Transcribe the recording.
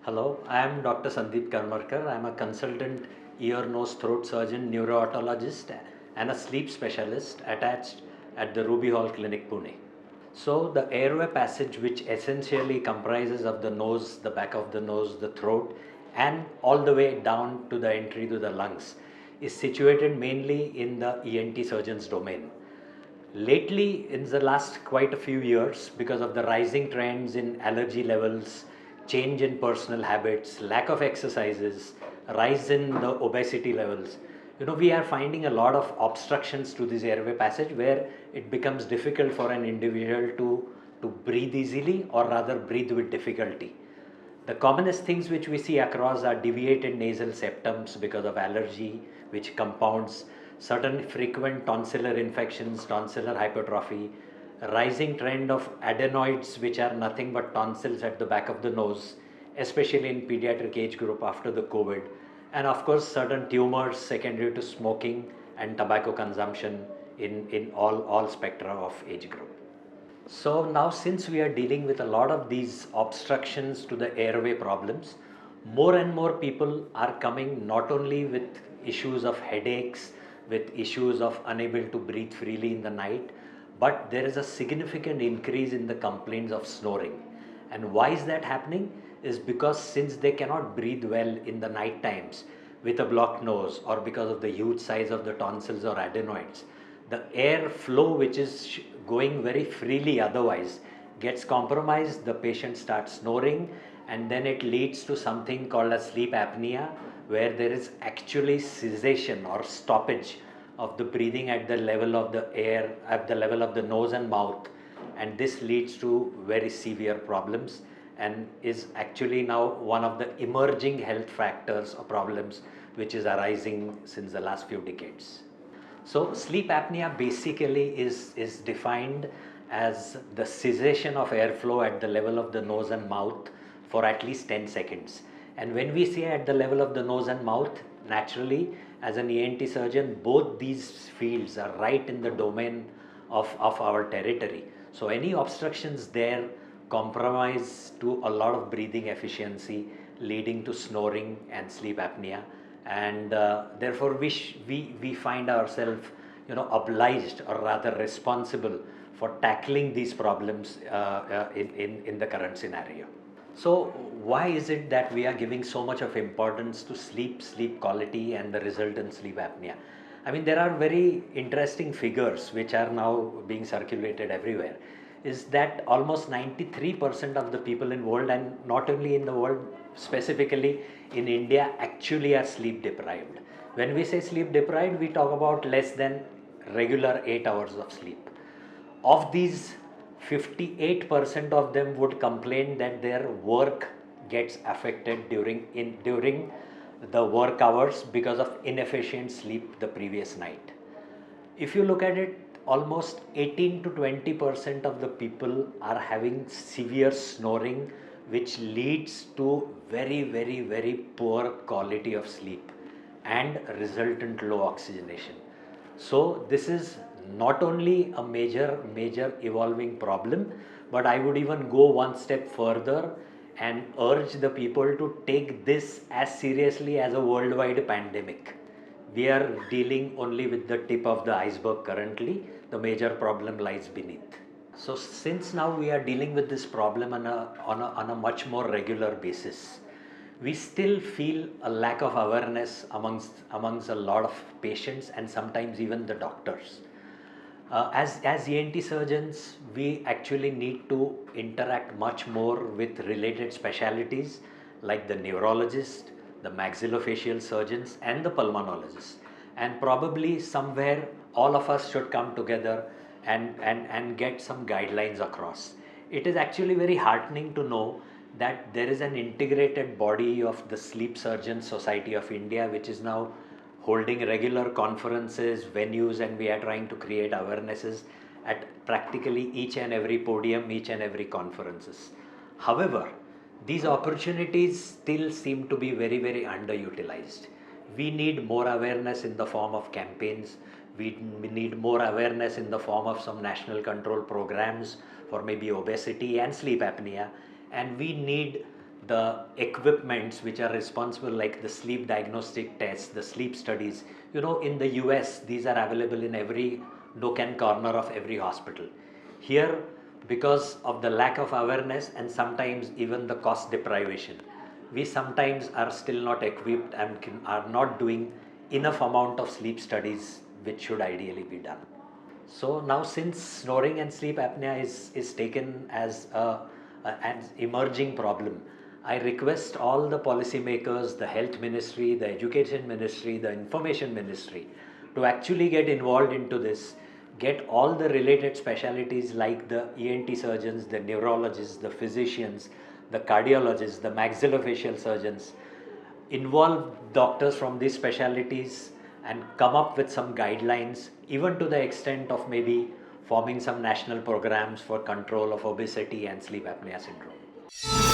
Hello, I am Dr. Sandeep Karmakar. I am a consultant ear, nose, throat surgeon, neuro otologist, and a sleep specialist attached at the Ruby Hall Clinic, Pune. So, the airway passage, which essentially comprises of the nose, the back of the nose, the throat, and all the way down to the entry to the lungs, is situated mainly in the ENT surgeon's domain. Lately, in the last quite a few years, because of the rising trends in allergy levels, change in personal habits, lack of exercises, rise in the obesity levels, we are finding a lot of obstructions to this airway passage where it becomes difficult for an individual to breathe easily or rather breathe with difficulty. The commonest things which we see across are deviated nasal septums because of allergy, which compounds certain frequent tonsillar infections, tonsillar hypertrophy, a rising trend of adenoids, which are nothing but tonsils at the back of the nose, especially in pediatric age group after the COVID, and of course certain tumors secondary to smoking and tobacco consumption in all spectra of age group. So now since we are dealing with a lot of these obstructions to the airway problems, more and more people are coming not only with issues of headaches, with issues of unable to breathe freely in the night, but there is a significant increase in the complaints of snoring. And why is that happening? Is because since they cannot breathe well in the night times with a blocked nose or because of the huge size of the tonsils or adenoids, the air flow which is going very freely otherwise gets compromised, the patient starts snoring, and then it leads to something called a sleep apnea, where there is actually cessation or stoppage of the breathing at the level of the air, at the level of the nose and mouth, and this leads to very severe problems and is actually now one of the emerging health factors or problems which is arising since the last few decades. So sleep apnea basically is defined as the cessation of airflow at the level of the nose and mouth for at least 10 seconds. And when we say at the level of the nose and mouth, naturally as an ENT surgeon, both these fields are right in the domain of our territory. So any obstructions there compromise to a lot of breathing efficiency, leading to snoring and sleep apnea, and therefore we find ourselves obliged or rather responsible for tackling these problems in the current scenario. So why is it that we are giving so much of importance to sleep quality and the resultant sleep apnea? I mean, there are very interesting figures which are now being circulated everywhere, is that almost 93% of the people in world, and not only in the world, specifically in India, actually are sleep deprived. When we say sleep deprived, we talk about less than regular 8 hours of sleep. Of these, 58% of them would complain that their work gets affected during the work hours because of inefficient sleep the previous night. If you look at it, almost 18 to 20% of the people are having severe snoring, which leads to very poor quality of sleep and resultant low oxygenation. So this is not only a major evolving problem, but I would even go one step further and urge the people to take this as seriously as a worldwide pandemic. We are dealing only with the tip of the iceberg currently. The major problem lies beneath. So since now we are dealing with this problem on a much more regular basis, we still feel a lack of awareness amongst a lot of patients and sometimes even the doctors. As ENT surgeons, we actually need to interact much more with related specialties like the neurologist, the maxillofacial surgeons, and the pulmonologists. And probably somewhere all of us should come together and get some guidelines across. It is actually very heartening to know that there is an integrated body of the Sleep Surgeons Society of India, which is now holding regular conferences, venues, and we are trying to create awarenesses at practically each and every podium, each and every conferences. However, these opportunities still seem to be very underutilized. We need more awareness in the form of campaigns. We need more awareness in the form of some national control programs for maybe obesity and sleep apnea. And we need the equipments which are responsible, like the sleep diagnostic tests, the sleep studies. In the US, these are available in every nook and corner of every hospital. Here, because of the lack of awareness and sometimes even the cost deprivation, we sometimes are still not equipped and are not doing enough amount of sleep studies which should ideally be done. So now, since snoring and sleep apnea is taken as an emerging problem, I request all the policymakers, the health ministry, the education ministry, the information ministry to actually get involved into this, get all the related specialties like the ENT surgeons, the neurologists, the physicians, the cardiologists, the maxillofacial surgeons, involve doctors from these specialties and come up with some guidelines, even to the extent of maybe forming some national programs for control of obesity and sleep apnea syndrome.